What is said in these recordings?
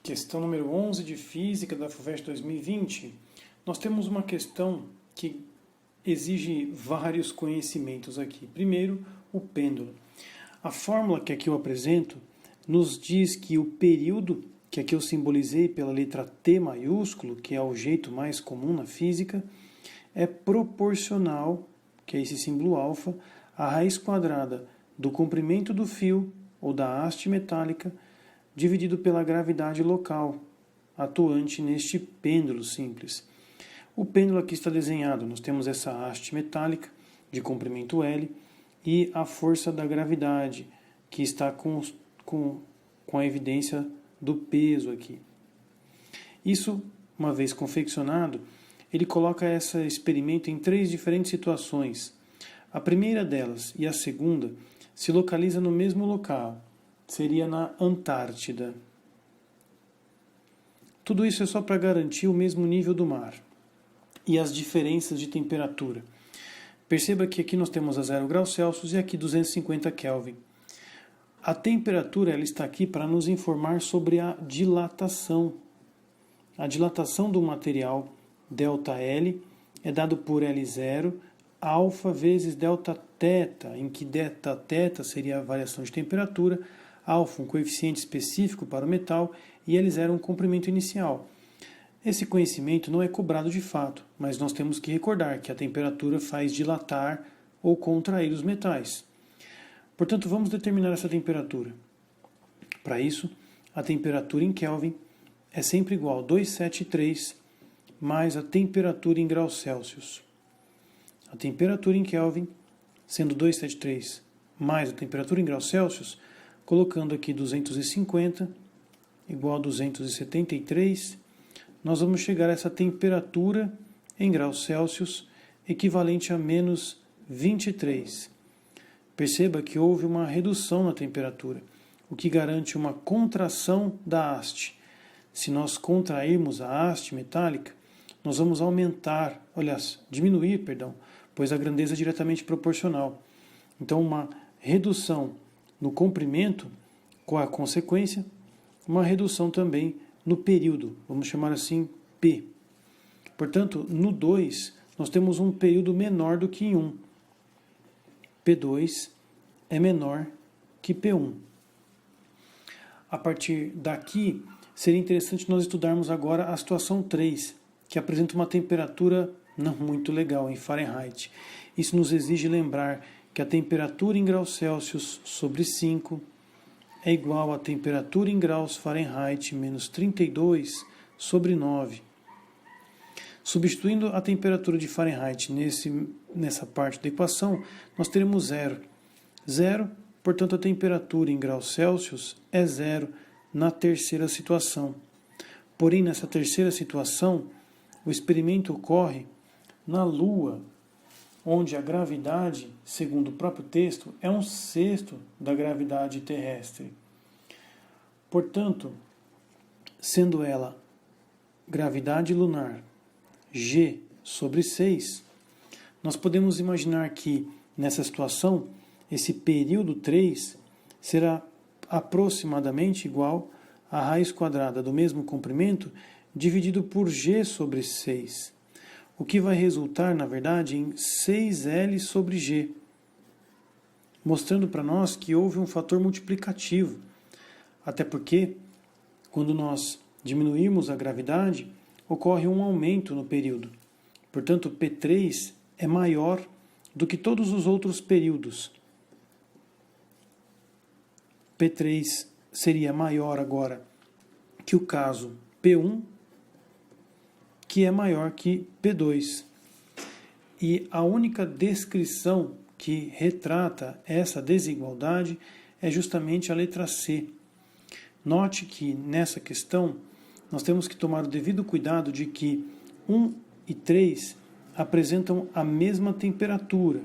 Questão número 11 de Física da FUVEST 2020. Nós temos uma questão que exige vários conhecimentos aqui. Primeiro, o pêndulo. A fórmula que aqui eu apresento nos diz que o período, que aqui eu simbolizei pela letra T maiúsculo, que é o jeito mais comum na física, é proporcional, que é esse símbolo alfa, à raiz quadrada do comprimento do fio ou da haste metálica dividido pela gravidade local atuante neste pêndulo simples. O pêndulo aqui está desenhado, nós temos essa haste metálica de comprimento L e a força da gravidade, que está com a evidência do peso aqui. Isso, uma vez confeccionado, ele coloca esse experimento em 3 diferentes situações. A primeira delas e a segunda se localiza no mesmo local, seria na Antártida. Tudo isso é só para garantir o mesmo nível do mar e as diferenças de temperatura. Perceba que aqui nós temos a 0 graus Celsius e aqui 250 Kelvin. A temperatura ela está aqui para nos informar sobre a dilatação. A dilatação do material, ΔL, é dado por L0, alfa vezes Δθ, em que Δθ seria a variação de temperatura, alfa um coeficiente específico para o metal e L0 um comprimento inicial. Esse conhecimento não é cobrado de fato, mas nós temos que recordar que a temperatura faz dilatar ou contrair os metais. Portanto, vamos determinar essa temperatura. Para isso, a temperatura em Kelvin é sempre igual a 273 mais a temperatura em graus Celsius. A temperatura em Kelvin, sendo 273 mais a temperatura em graus Celsius, colocando aqui 250 igual a 273, nós vamos chegar a essa temperatura em graus Celsius equivalente a menos 23. Perceba que houve uma redução na temperatura, o que garante uma contração da haste. Se nós contrairmos a haste metálica, nós vamos diminuir, pois a grandeza é diretamente proporcional. Então, uma redução no comprimento, com a consequência, uma redução também no período, vamos chamar assim P. Portanto, no 2, nós temos um período menor do que em 1. P2 é menor que P1. A partir daqui, seria interessante nós estudarmos agora a situação 3, que apresenta uma temperatura não muito legal em Fahrenheit. Isso nos exige lembrar que a temperatura em graus Celsius sobre 5 é igual à temperatura em graus Fahrenheit menos 32 sobre 9. Substituindo a temperatura de Fahrenheit nessa parte da equação, nós teremos 0. 0, portanto, a temperatura em graus Celsius é 0 na terceira situação. Porém, nessa terceira situação, o experimento ocorre na Lua, onde a gravidade, segundo o próprio texto, é 1/6 da gravidade terrestre. Portanto, sendo ela gravidade lunar G sobre 6, nós podemos imaginar que, nessa situação, esse período 3 será aproximadamente igual à raiz quadrada do mesmo comprimento dividido por G sobre 6. O que vai resultar, na verdade, em 6L sobre G, mostrando para nós que houve um fator multiplicativo. Até porque, quando nós diminuirmos a gravidade, ocorre um aumento no período. Portanto, P3 é maior do que todos os outros períodos. P3 seria maior agora que o caso P1, que é maior que P2. E a única descrição que retrata essa desigualdade é justamente a letra C. Note que nessa questão nós temos que tomar o devido cuidado de que 1 e 3 apresentam a mesma temperatura,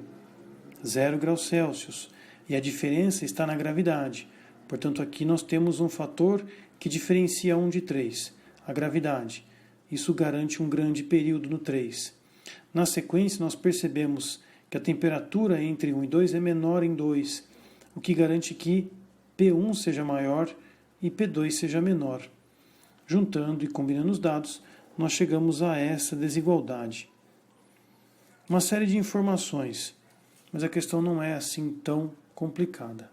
0 graus Celsius, e a diferença está na gravidade. Portanto, aqui nós temos um fator que diferencia 1 de 3, a gravidade. Isso garante um grande período no 3. Na sequência, nós percebemos que a temperatura entre 1 e 2 é menor em 2, o que garante que P1 seja maior e P2 seja menor. Juntando e combinando os dados, nós chegamos a essa desigualdade. Uma série de informações, mas a questão não é assim tão complicada.